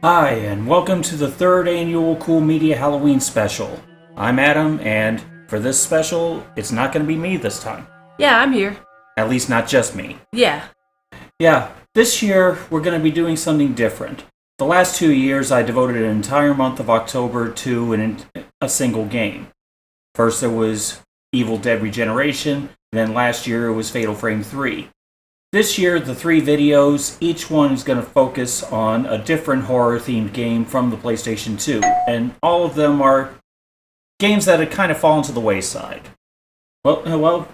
Hi, and welcome to the third annual Cool Media Halloween special. I'm Adam, and for this special, it's not going to be me this time. Yeah, I'm here. At least not just me. Yeah. Yeah, this year we're going to be doing something different. The last 2 years, I devoted an entire month of October to a single game. First there was Evil Dead Regeneration, and then last year it was Fatal Frame 3. This year, the 3 videos, each one is going to focus on a different horror-themed game from the PlayStation 2, and all of them are games that had kind of fallen to the wayside. Well,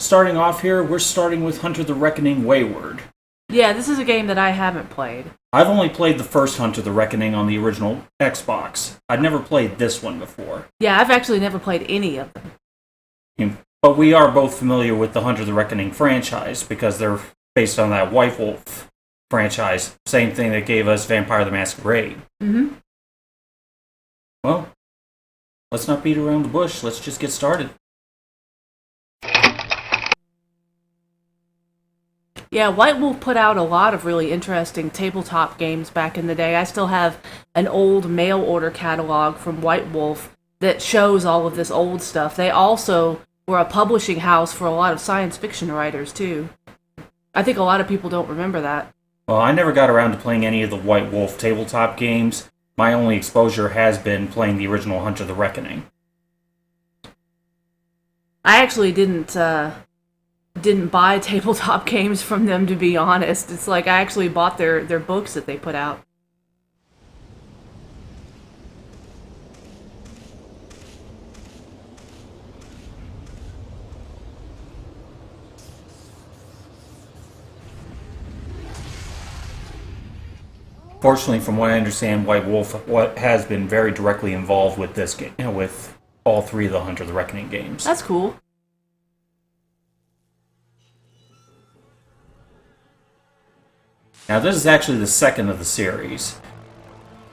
starting off here, we're starting with Hunter the Reckoning Wayward. Yeah, this is a game that I haven't played. I've only played the first Hunter the Reckoning on the original Xbox. I'd never played this one before. Yeah, I've actually never played any of them. But we are both familiar with the Hunter the Reckoning franchise, because they're based on that White Wolf franchise. Same thing that gave us Vampire the Masquerade. Mm-hmm. Well, let's not beat around the bush. Let's just get started. Yeah, White Wolf put out a lot of really interesting tabletop games back in the day. I still have an old mail order catalog from White Wolf that shows all of this old stuff. They also were a publishing house for a lot of science fiction writers, too. I think a lot of people don't remember that. Well, I never got around to playing any of the White Wolf tabletop games. My only exposure has been playing the original Hunter the Reckoning. I actually didn't buy tabletop games from them, to be honest. It's like I actually bought their books that they put out. Fortunately, from what I understand, White Wolf has been very directly involved with this game, with all 3 of the Hunter the Reckoning games. That's cool. Now, this is actually the second of the series.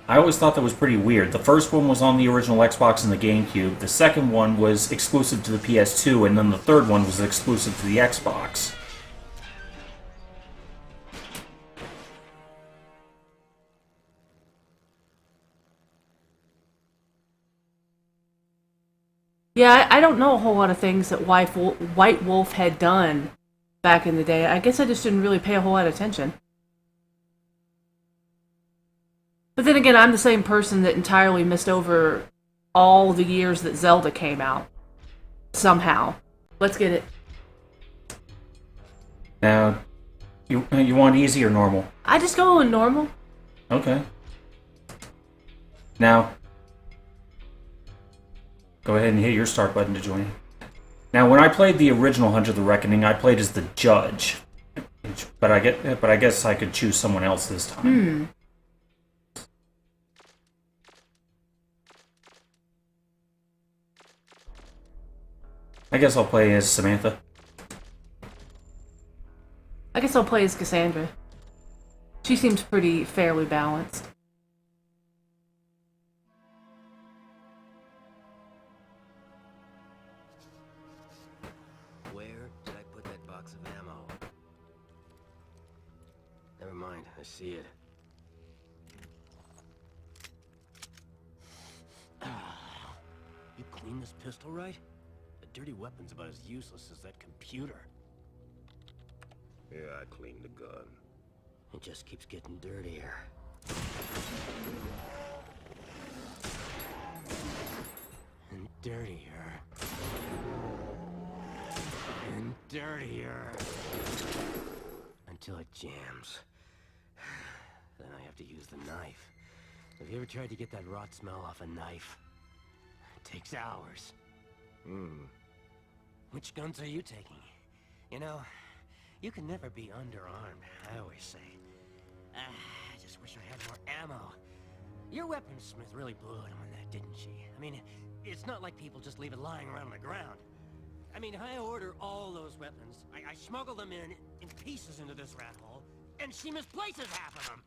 I always thought that was pretty weird. The first one was on the original Xbox and the GameCube, the second one was exclusive to the PS2, and then the third one was exclusive to the Xbox. Yeah, I don't know a whole lot of things that White Wolf had done back in the day. I guess I just didn't really pay a whole lot of attention. But then again, I'm the same person that entirely missed over all the years that Zelda came out. Somehow. Let's get it. Now, you want easy or normal? I just go in normal. Okay. Now, go ahead and hit your start button to join. Now, when I played the original Hunter the Reckoning, I played as the judge. But I guess I could choose someone else this time. I guess I'll play as Samantha. I guess I'll play as Cassandra. She seems pretty fairly balanced. Where did I put that box of ammo? Never mind, I see it. You cleaned this pistol right? A dirty weapon's about as useless as that computer. Yeah, I cleaned the gun. It just keeps getting dirtier. And dirtier. And dirtier. Until it jams. Then I have to use the knife. Have you ever tried to get that rot smell off a knife? It takes hours. Which guns are you taking? You know, you can never be underarmed, I always say. I just wish I had more ammo. Your weaponsmith really blew it on that, didn't she? I mean, it's not like people just leave it lying around on the ground. I mean, I order all those weapons. I smuggle them in pieces into this rat hole, and she misplaces half of them.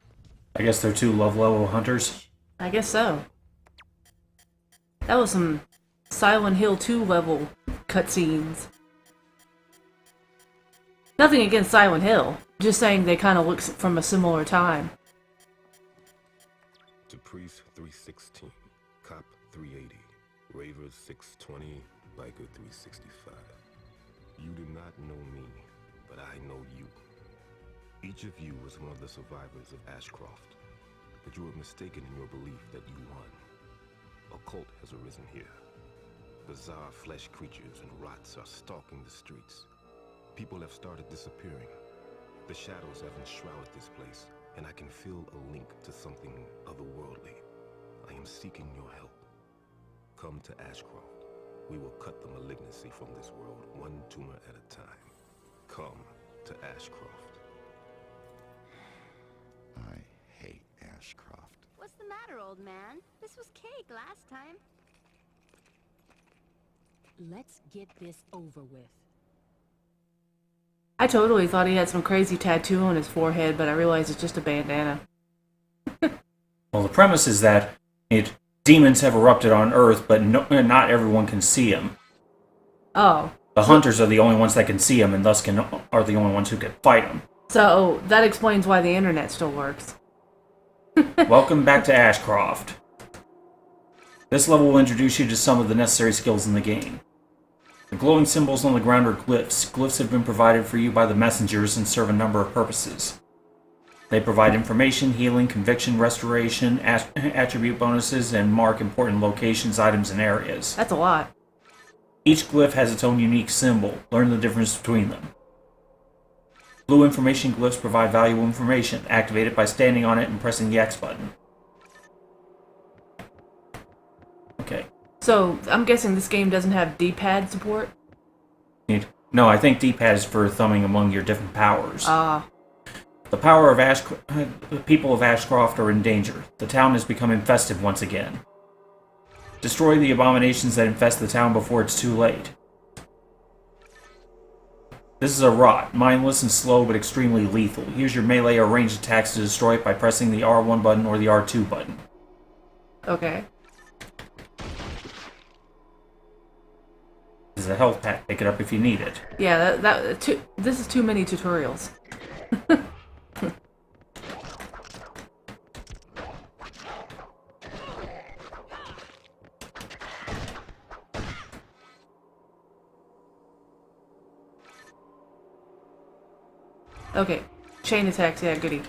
I guess they're 2 love-level hunters. I guess so. That was some Silent Hill 2 level cutscenes. Nothing against Silent Hill. Just saying they kind of look from a similar time. Priest 316, Cop 380, Ravers 620, Biker 365. You do not know me, but I know you. Each of you was one of the survivors of Ashcroft, but you were mistaken in your belief that you won. A cult has arisen here. Bizarre flesh creatures and rots are stalking the streets. People have started disappearing. The shadows have enshrouded this place, and I can feel a link to something otherworldly. I am seeking your help. Come to Ashcroft. We will cut the malignancy from this world, one tumor at a time. Come to Ashcroft. I hate Ashcroft. What's the matter, old man? This was cake last time. Let's get this over with. I totally thought he had some crazy tattoo on his forehead, but I realized it's just a bandana. Well, the premise is that demons have erupted on Earth, but not everyone can see them. Oh. The hunters are the only ones that can see them, and thus are the only ones who can fight them. So that explains why the internet still works. Welcome back to Ashcroft. This level will introduce you to some of the necessary skills in the game. The glowing symbols on the ground are glyphs. Glyphs have been provided for you by the messengers and serve a number of purposes. They provide information, healing, conviction, restoration, attribute bonuses, and mark important locations, items, and areas. That's a lot. Each glyph has its own unique symbol. Learn the difference between them. Blue information glyphs provide valuable information. Activate it by standing on it and pressing the X button. Okay. So, I'm guessing this game doesn't have D-pad support? No, I think D-pad is for thumbing among your different powers. Ah. The people of Ashcroft are in danger. The town has become infested once again. Destroy the abominations that infest the town before it's too late. This is a rot, mindless and slow but extremely lethal. Use your melee or ranged attacks to destroy it by pressing the R1 button or the R2 button. Okay. This is a health pack. Pick it up if you need it. Yeah, this is too many tutorials. Okay, chain attacks, yeah, goody.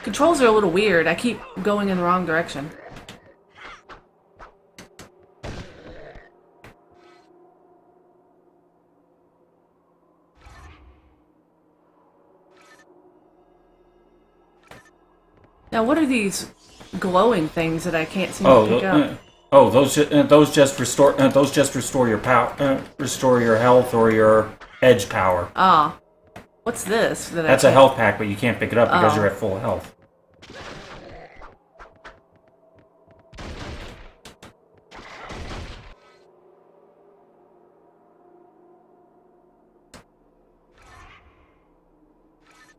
Controls are a little weird. I keep going in the wrong direction. Now, what are these glowing things that I can't seem to pick up? Those just restore your power, restore your health or your edge power. Ah, what's this? That's a health pack, but you can't pick it up because you're at full health.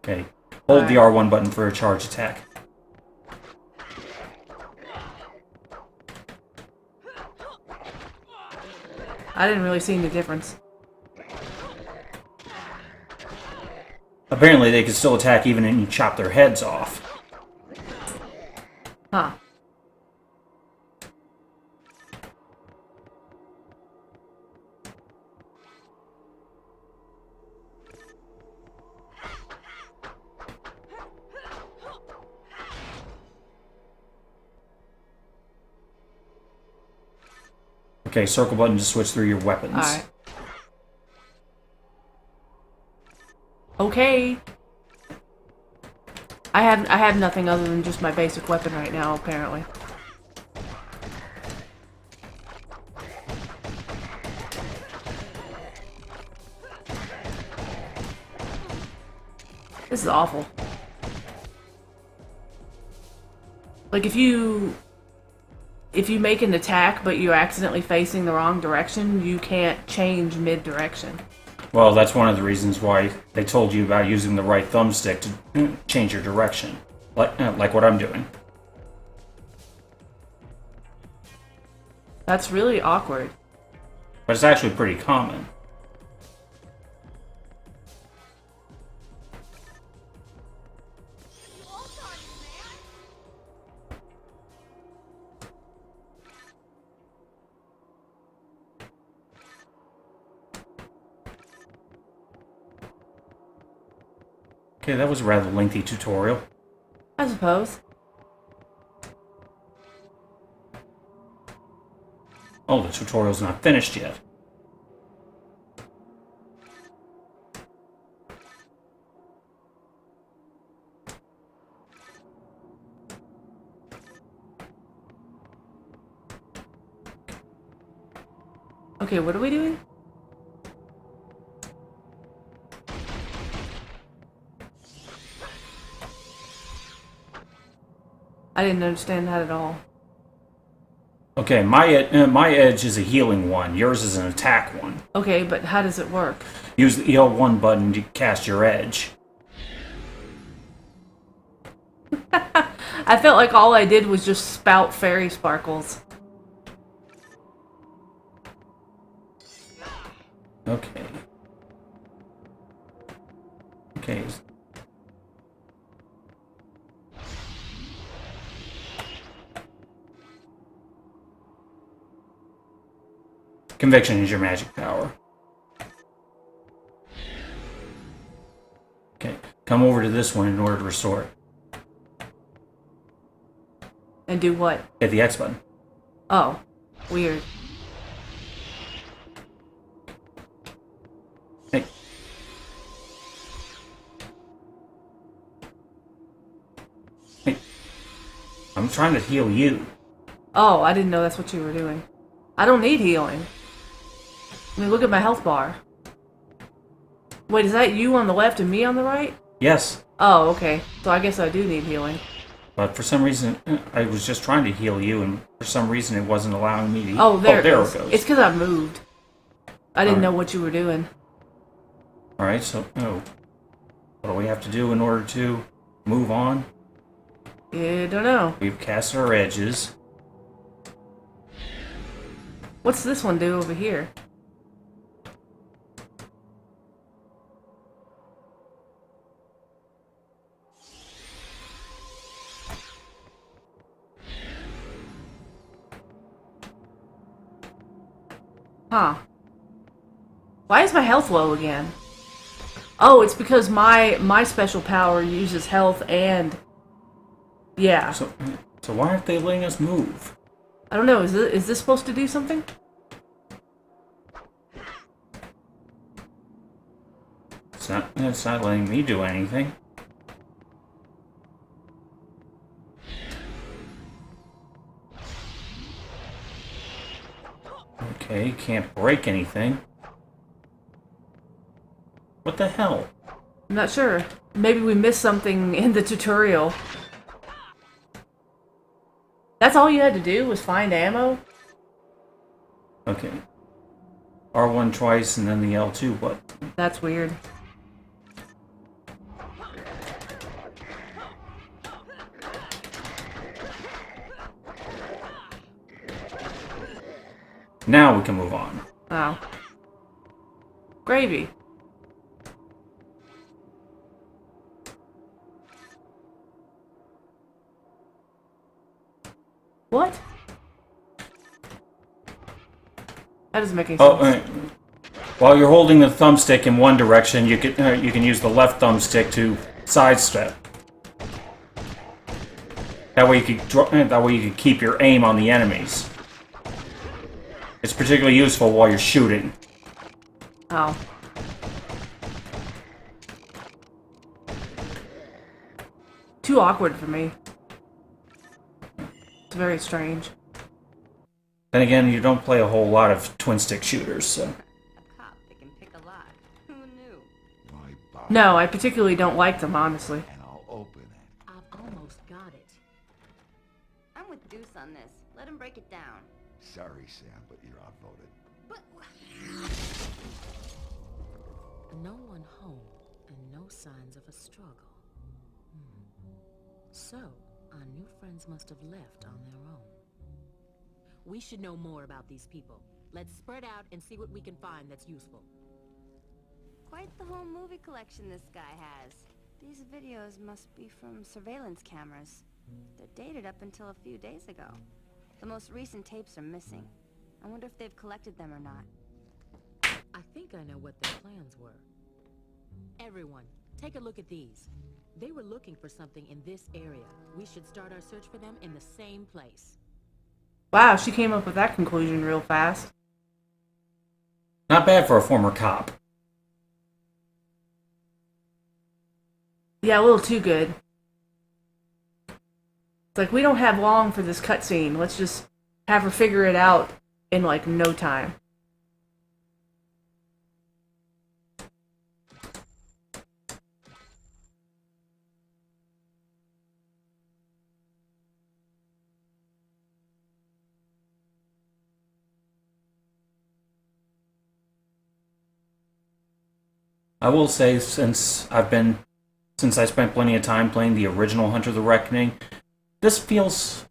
Okay, hold the R1 button for a charge attack. I didn't really see any difference. Apparently they can still attack even if you chop their heads off. Huh. Okay, circle button to switch through your weapons. Alright. Okay. I have nothing other than just my basic weapon right now, apparently. This is awful. Like, if you make an attack but you're accidentally facing the wrong direction, you can't change mid-direction. Well, that's one of the reasons why they told you about using the right thumbstick to change your direction. Like what I'm doing. That's really awkward. But it's actually pretty common. Okay, that was a rather lengthy tutorial. I suppose. Oh, the tutorial's not finished yet. Okay, what are we doing? I didn't understand that at all. Okay, my edge is a healing one. Yours is an attack one. Okay, but how does it work? Use the L1 button to cast your edge. I felt like all I did was just spout fairy sparkles. Okay. Okay. Conviction is your magic power. Okay, come over to this one in order to restore it. And do what? Hit the X button. Oh, weird. Hey. Hey. I'm trying to heal you. Oh, I didn't know that's what you were doing. I don't need healing. I mean, look at my health bar. Wait, is that you on the left and me on the right? Yes, Oh, okay. So I guess I do need healing. but for some reason, I was just trying to heal you, and for some reason it wasn't allowing me to. Oh, there it goes. it goes. It's because I moved. I didn't Alright. know what you were doing. Alright, so, what do we have to do in order to move on? I don't know. We've cast our edges. What's this one do over here? Huh. Why is my health low again? Oh, it's because my special power uses health and... Yeah. So why aren't they letting us move? I don't know, is this supposed to do something? It's not letting me do anything. Okay, can't break anything. What the hell? I'm not sure. Maybe we missed something in the tutorial. That's all you had to do was find ammo? Okay. R1 twice and then the L2 button. That's weird. Now we can move on. Oh. Gravy. What? That doesn't make any sense. Oh, while you're holding the thumbstick in one direction, you can use the left thumbstick to sidestep. That way you can keep your aim on the enemies. It's particularly useful while you're shooting. Oh. Too awkward for me. It's very strange. Then again, you don't play a whole lot of twin-stick shooters, so... A cop that can pick a lot. Who knew? Why bother? No, I particularly don't like them, honestly. And I'll open it. I've almost got it. I'm with Deuce on this. Let him break it down. Sorry, Sam, but you're outvoted. But No one home and no signs of a struggle. So, our new friends must have left on their own. We should know more about these people. Let's spread out and see what we can find that's useful. quite the home movie collection this guy has. These videos must be from surveillance cameras. They're dated up until a few days ago. The most recent tapes are missing. I wonder if they've collected them or not. I think I know what their plans were. Everyone, Take a look at these. They were looking for something in this area. We should start our search for them in the same place. Wow, she came up with that conclusion real fast. Not bad for a former cop. Yeah, a little too good. It's like, we don't have long for this cutscene. Let's just have her figure it out in, like, no time. I will say, since I spent plenty of time playing the original Hunter the Reckoning, this feels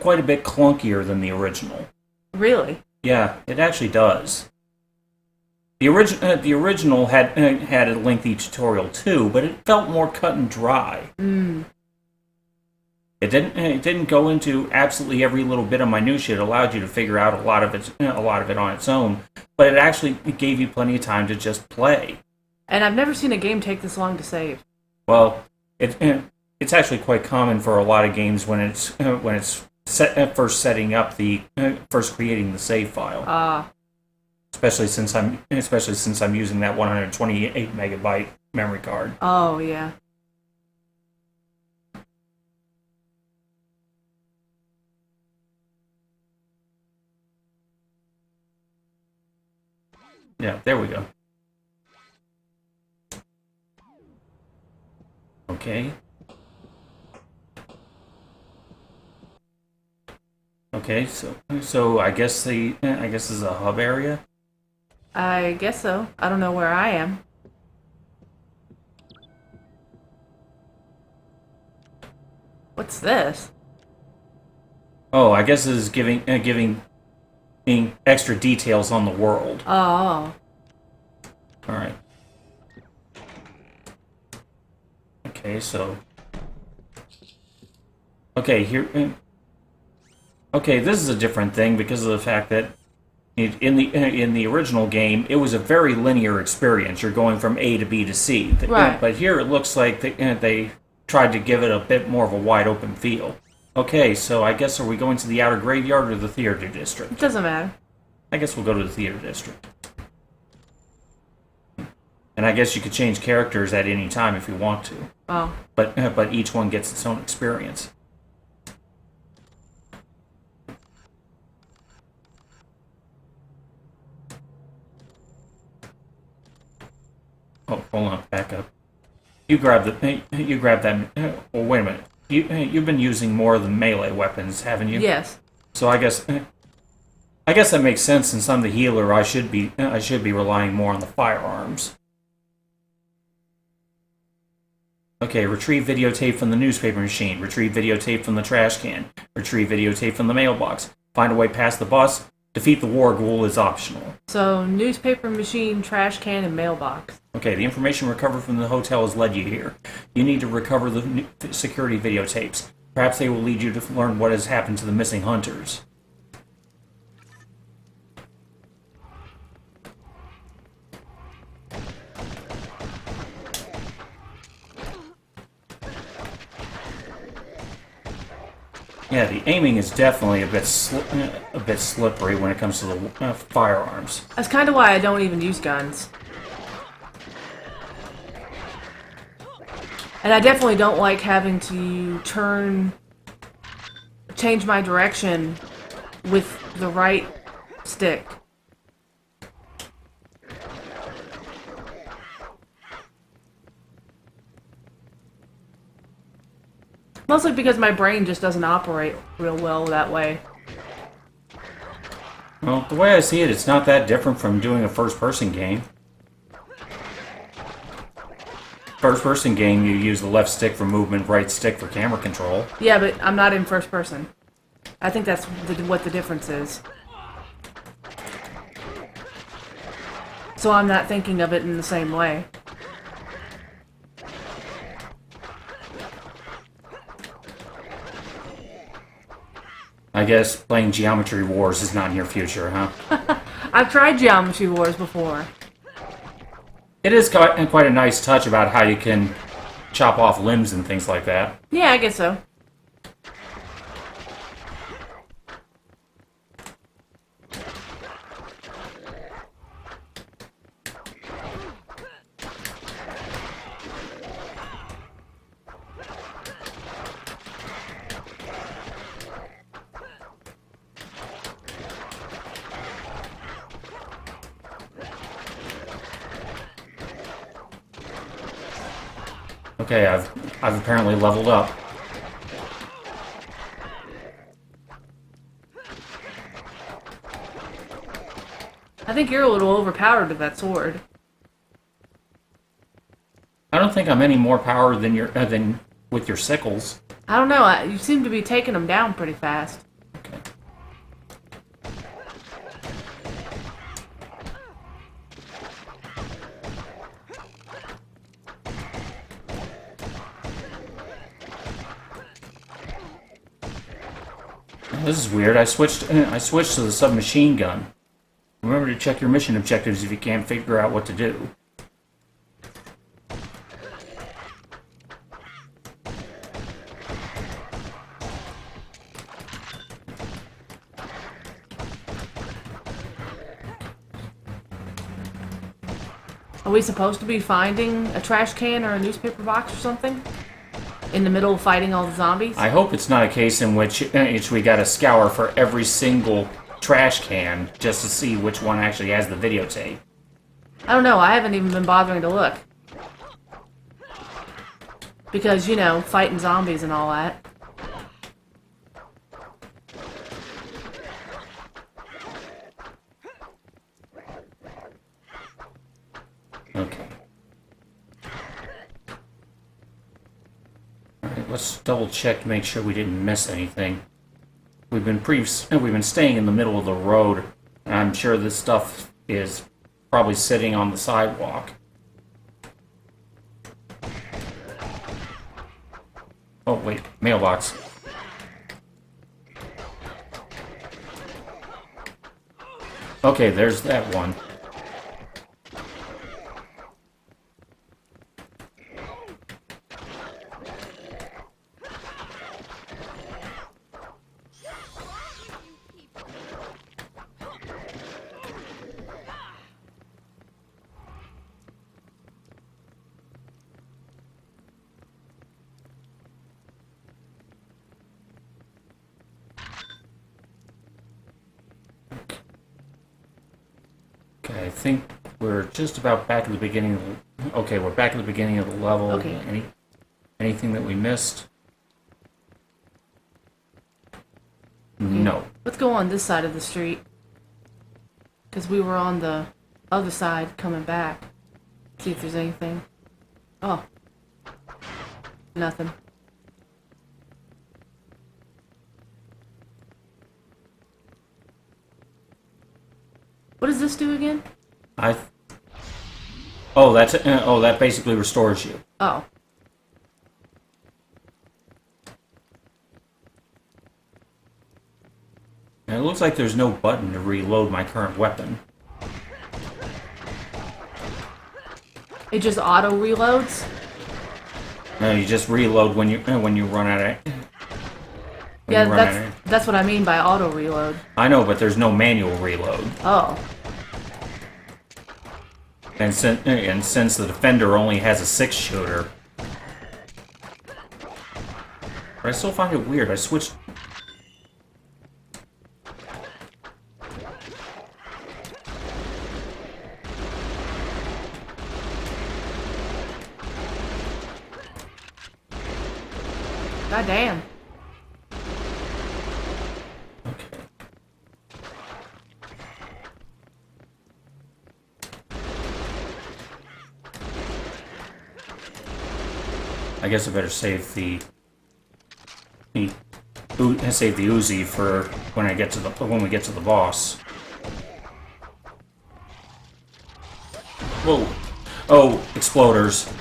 quite a bit clunkier than the original. Really? Yeah, it actually does. The original had a lengthy tutorial too, but it felt more cut and dry. It didn't go into absolutely every little bit of minutia. It allowed you to figure out a lot of it on its own, but it actually gave you plenty of time to just play. And I've never seen a game take this long to save. Well, it's actually quite common for a lot of games when it's first setting up first creating the save file. Especially since I'm using that 128 megabyte memory card. Oh yeah. Yeah, there we go. Okay. Okay, so I guess this is a hub area. I guess so. I don't know where I am. What's this? Oh, I guess this is giving extra details on the world. Oh. All right. Okay, so. Okay, here. Okay, this is a different thing because of the fact that in the original game, it was a very linear experience. You're going from A to B to C. Right. But here it looks like they tried to give it a bit more of a wide open feel. Okay, so I guess, are we going to the outer graveyard or the theater district? It doesn't matter. I guess we'll go to the theater district. And I guess you could change characters at any time if you want to. Oh. But each one gets its own experience. Oh, hold on, back up. You grab that. Oh, wait a minute. You've been using more of the melee weapons, haven't you? Yes. So I guess that makes sense. Since I'm the healer, I should be relying more on the firearms. Okay, retrieve videotape from the newspaper machine. Retrieve videotape from the trash can. Retrieve videotape from the mailbox. Find a way past the bus. Defeat the war ghoul is optional. So, newspaper machine, trash can, and mailbox. Okay, the information recovered from the hotel has led you here. You need to recover the security videotapes. Perhaps they will lead you to learn what has happened to the missing hunters. Yeah, the aiming is definitely a bit slippery when it comes to the firearms. That's kind of why I don't even use guns. And I definitely don't like having to change my direction with the right stick. Mostly because my brain just doesn't operate real well that way. Well, the way I see it, it's not that different from doing a first-person game. First-person game, you use the left stick for movement, right stick for camera control. Yeah, but I'm not in first person. I think that's what the difference is. So I'm not thinking of it in the same way. I guess playing Geometry Wars is not in your future, huh? I've tried Geometry Wars before. It is quite a nice touch about how you can chop off limbs and things like that. Yeah, I guess so. Okay, I've apparently leveled up. I think you're a little overpowered with that sword. I don't think I'm any more powered than with your sickles. I don't know. You seem to be taking them down pretty fast. Okay. This is weird. I switched to the submachine gun. Remember to check your mission objectives if you can't figure out what to do. Are we supposed to be finding a trash can or a newspaper box or something? In the middle of fighting all the zombies? I hope it's not a case in which we gotta scour for every single trash can just to see which one actually has the videotape. I don't know. I haven't even been bothering to look. Because, you know, fighting zombies and all that. Okay. Alright, let's double check to make sure we didn't miss anything. We've been staying in the middle of the road, and I'm sure this stuff is probably sitting on the sidewalk. Oh wait, mailbox. Okay, there's that one. Okay, I think we're just about back at the beginning of the... Okay, we're back at the beginning of the level. Okay. Anything that we missed? No. Let's go on this side of the street. Because we were on the other side coming back. See if there's anything. Oh. Nothing. What does this do again? Oh, that basically restores you. Oh. And it looks like there's no button to reload my current weapon. It just auto reloads? No, you just reload when you run out of... Yeah, that's what I mean by auto reload. I know, but there's no manual reload. Oh. And since the Defender only has a 6-shooter... But I still find it weird. I switched... God damn. Okay. I guess I better save the Uzi for when we get to the boss. Whoa! Oh, exploders.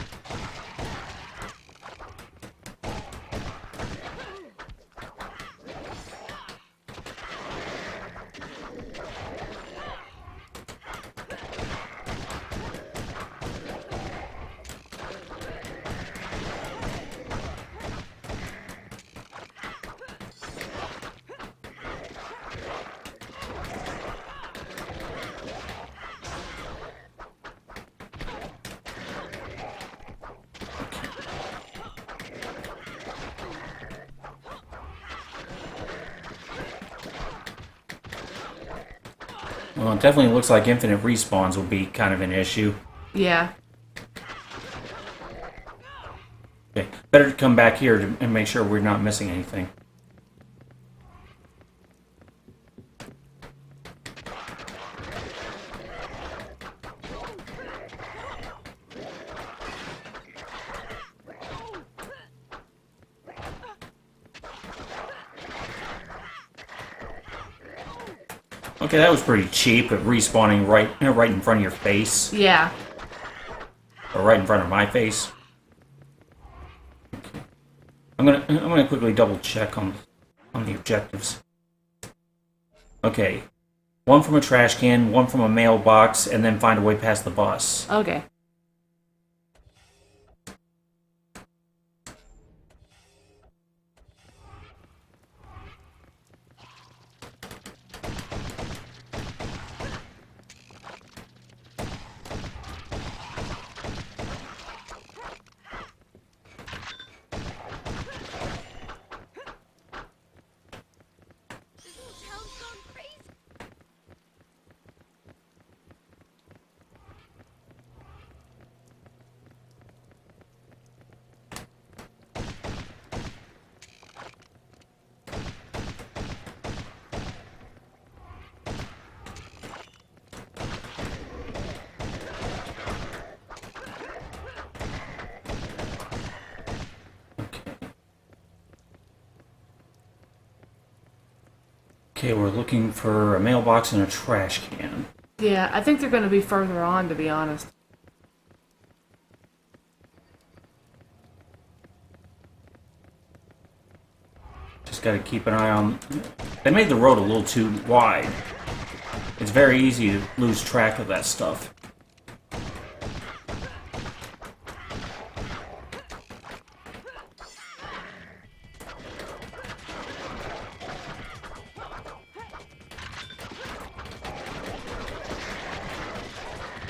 Well, it definitely looks like infinite respawns will be kind of an issue. Yeah. Okay, better to come back here and make sure we're not missing anything. Okay, that was pretty cheap at respawning right in front of your face. Yeah. Or right in front of my face. Okay. I'm gonna quickly double check on the objectives. Okay. One from a trash can, one from a mailbox, and then find a way past the bus. Okay. Okay, we're looking for a mailbox and a trash can. Yeah, I think they're going to be further on, to be honest. Just gotta keep an eye on... They made the road a little too wide. It's very easy to lose track of that stuff.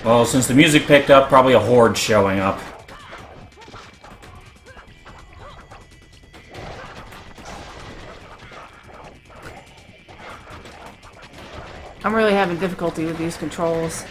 Well, since the music picked up, probably a horde showing up. I'm really having difficulty with these controls.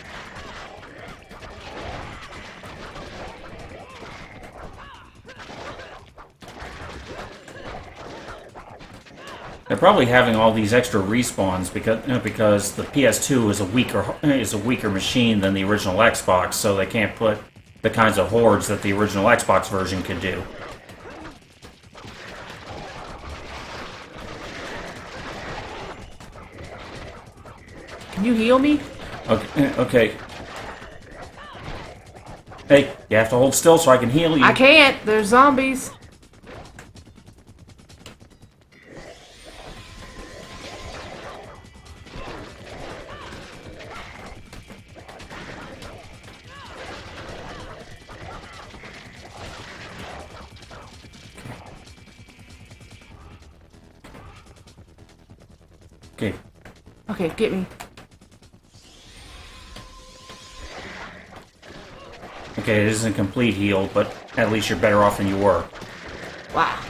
They're probably having all these extra respawns because the PS2 is a weaker machine than the original Xbox, so they can't put the kinds of hordes that the original Xbox version could do. Can you heal me? Okay. Hey, you have to hold still so I can heal you. I can't. There's zombies. Okay. Okay, get me. Okay, it isn't a complete heal, but at least you're better off than you were. Wow.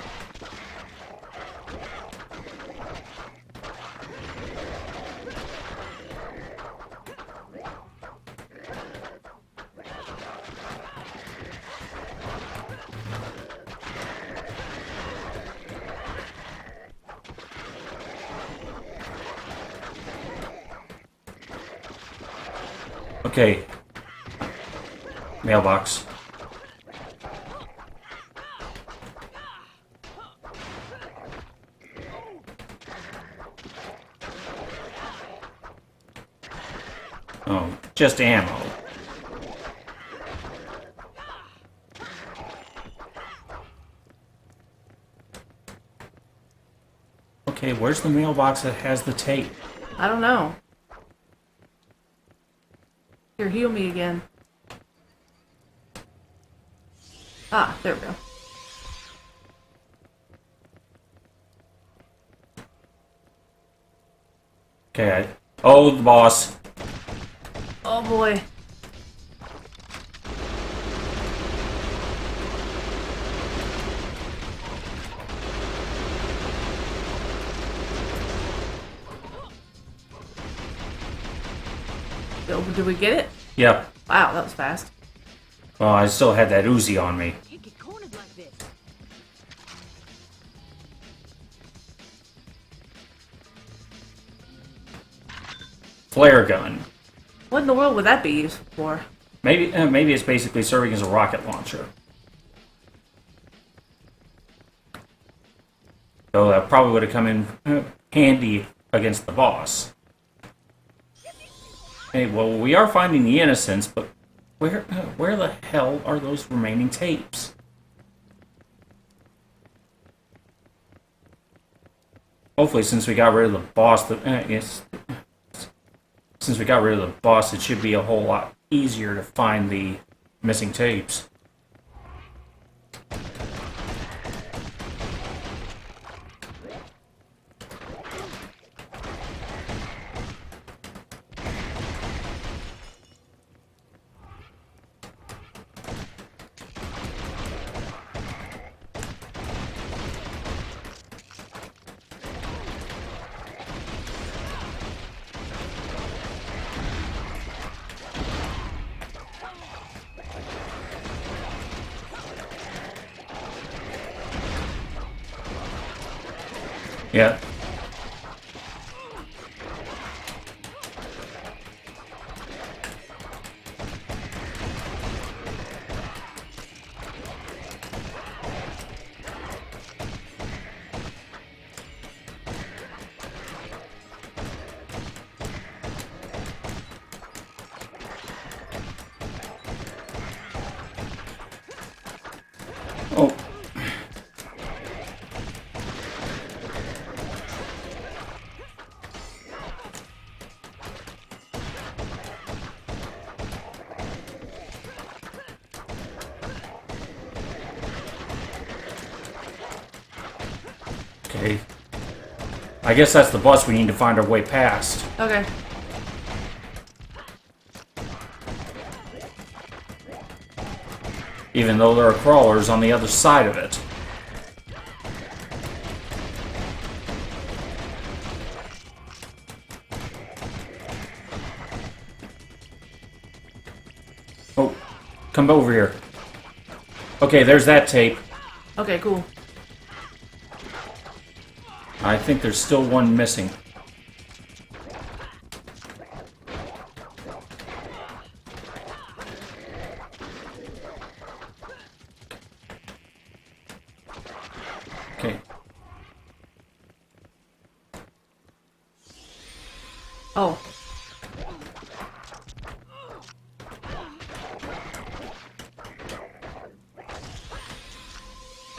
Okay. Mailbox. Oh, just ammo. Okay, where's the mailbox that has the tape? I don't know. Here, heal me again. Ah, there we go. Okay, oh, the boss. Oh boy. Did we get it? Yep. Wow, that was fast. Well, I still had that Uzi on me. Can't get cornered like this. Flare gun. What in the world would that be used for? Maybe it's basically serving as a rocket launcher. So that probably would have come in handy against the boss. Okay, well, we are finding the innocents, but where the hell are those remaining tapes? Hopefully, since we got rid of the boss, since we got rid of the boss, it should be a whole lot easier to find the missing tapes. Yeah. Oh. Okay. I guess that's the bus we need to find our way past. Okay. Even though there are crawlers on the other side of it. Oh, come over here. Okay, there's that tape. Okay, cool. I think there's still one missing. Okay. Oh.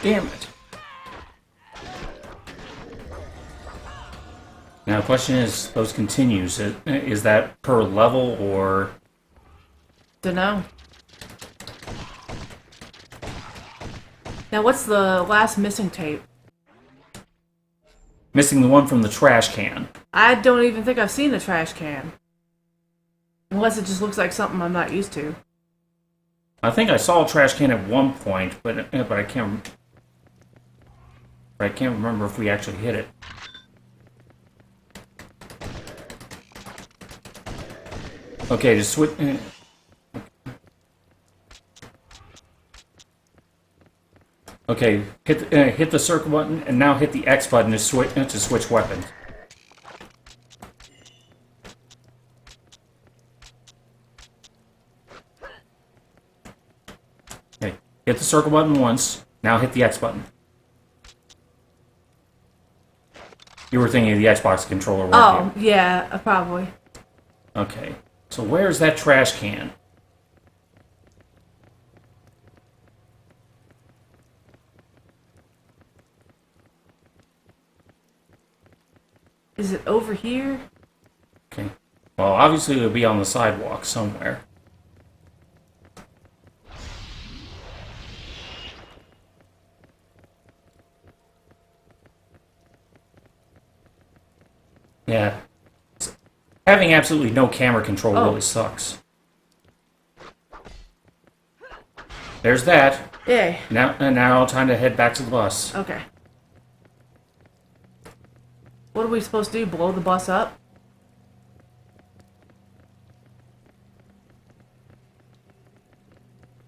Damn it. Now the question is, those continues. Is that per level or... Dunno. Now what's the last missing tape? Missing the one from the trash can. I don't even think I've seen the trash can. Unless it just looks like something I'm not used to. I think I saw a trash can at one point, but I can't remember if we actually hit it. Okay, just switch. Okay, hit the circle button, and now hit the X button to switch weapons. Okay, hit the circle button once. Now hit the X button. You were thinking of the Xbox controller, weren't you? Yeah, probably. Okay, so where's that trash can? Is it over here? Okay. Well, obviously it'll be on the sidewalk somewhere. Yeah. Having absolutely no camera control really sucks. There's that. Yay. Now time to head back to the bus. Okay. What are we supposed to do? Blow the bus up?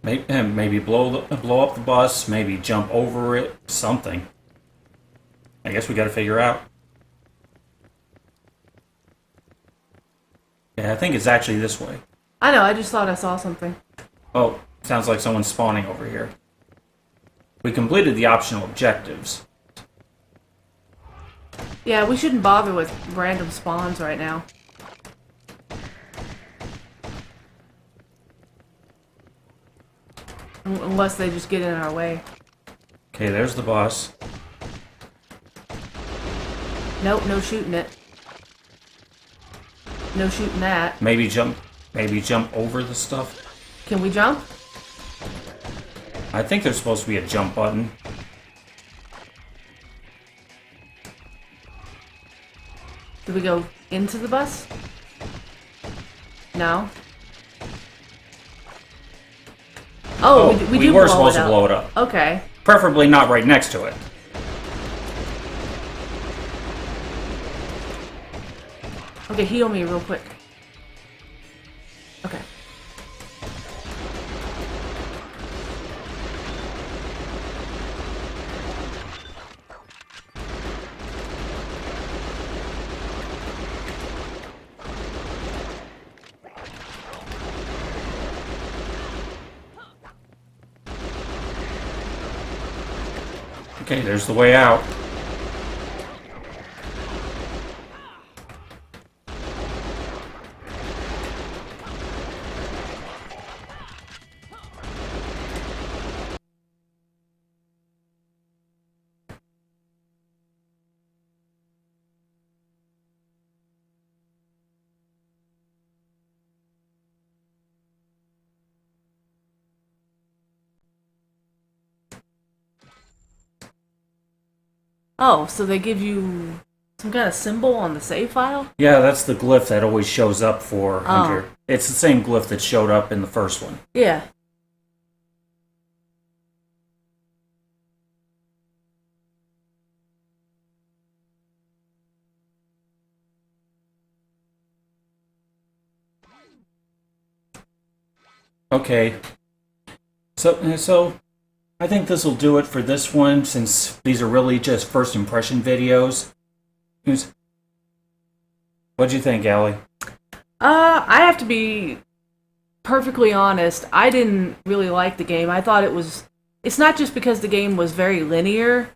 Maybe blow up the bus, maybe jump over it, something. I guess we gotta figure out. Yeah, I think it's actually this way. I know, I just thought I saw something. Oh, sounds like someone's spawning over here. We completed the optional objectives. Yeah, we shouldn't bother with random spawns right now. Unless they just get in our way. Okay, there's the boss. Nope, no shooting it. No shooting that. Maybe jump over the stuff. Can we jump? I think there's supposed to be a jump button. Do we go into the bus? No. Oh, we do were blow supposed it to up. blow it up. Okay. Preferably not right next to it. Okay, heal me real quick. Okay. Okay, there's the way out. Oh, so they give you some kind of symbol on the save file? Yeah, that's the glyph that always shows up for Hunter. It's the same glyph that showed up in the first one. Yeah. Okay. So I think this will do it for this one, since these are really just first impression videos. What'd you think, Allie? I have to be perfectly honest. I didn't really like the game. I thought it's not just because the game was very linear,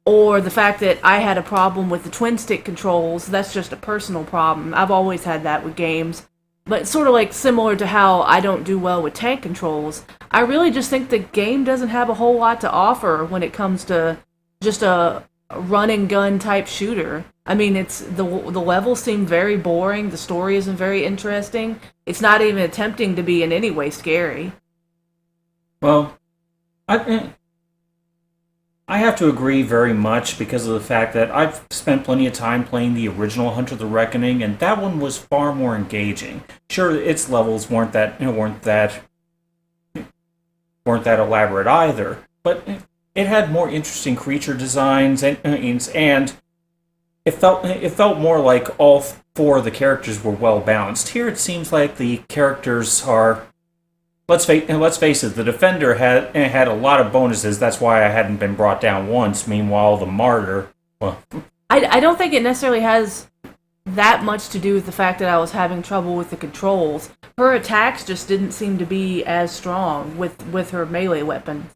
or the fact that I had a problem with the twin stick controls. That's just a personal problem. I've always had that with games. But it's sort of like similar to how I don't do well with tank controls. I really just think the game doesn't have a whole lot to offer when it comes to just a run and gun type shooter. I mean, it's the levels seem very boring. The story isn't very interesting. It's not even attempting to be in any way scary. Well, I have to agree very much because of the fact that I've spent plenty of time playing the original Hunter the Reckoning, and that one was far more engaging. Sure, its levels weren't that elaborate either, but it had more interesting creature designs, and it felt more like all four of the characters were well balanced. Here, it seems like the characters are. Let's face it, the Defender had a lot of bonuses. That's why I hadn't been brought down once. Meanwhile, the Martyr, well, I don't think it necessarily has that much to do with the fact that I was having trouble with the controls. Her attacks just didn't seem to be as strong with her melee weapon.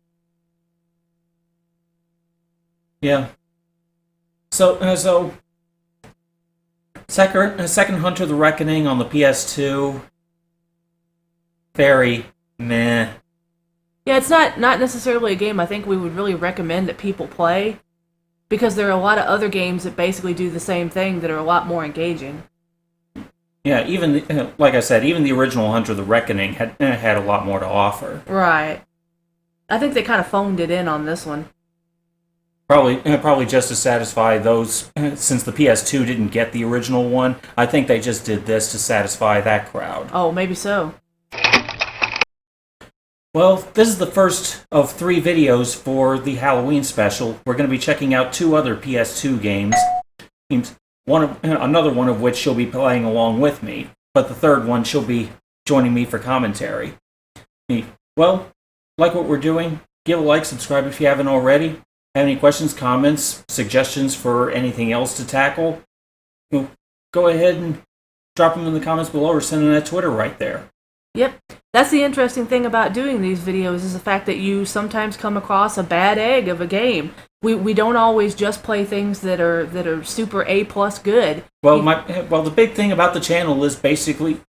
yeah. So second Hunter the Reckoning on the PS2, very meh. Yeah, it's not necessarily a game I think we would really recommend that people play, because there are a lot of other games that basically do the same thing that are a lot more engaging. Yeah, even like I said, even the original Hunter the Reckoning had a lot more to offer. Right. I think they kind of phoned it in on this one. Probably just to satisfy those, since the PS2 didn't get the original one. I think they just did this to satisfy that crowd. Oh, maybe so. Well, this is the first of 3 videos for the Halloween special. We're going to be checking out 2 other PS2 games. Another one of which she'll be playing along with me, but the third one she'll be joining me for commentary. Well, like what we're doing, give a like, subscribe if you haven't already. Have any questions, comments, suggestions for anything else to tackle? Go ahead and drop them in the comments below or send them at Twitter right there. Yep. That's the interesting thing about doing these videos is the fact that you sometimes come across a bad egg of a game. We don't always just play things that are super A+ good. Well, the big thing about the channel is basically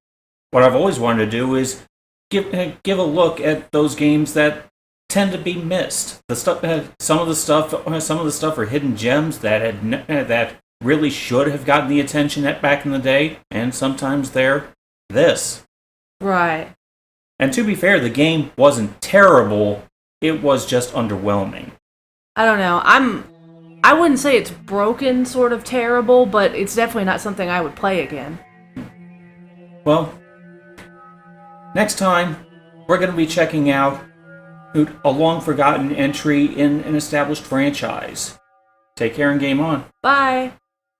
what I've always wanted to do is give a look at those games that tend to be missed. Some of the stuff are hidden gems that really should have gotten the attention back in the day, and sometimes they're this. Right. And to be fair, the game wasn't terrible. It was just underwhelming. I don't know. I wouldn't say it's broken, sort of terrible, but it's definitely not something I would play again. Well, next time we're going to be checking out a long-forgotten entry in an established franchise. Take care and game on. Bye.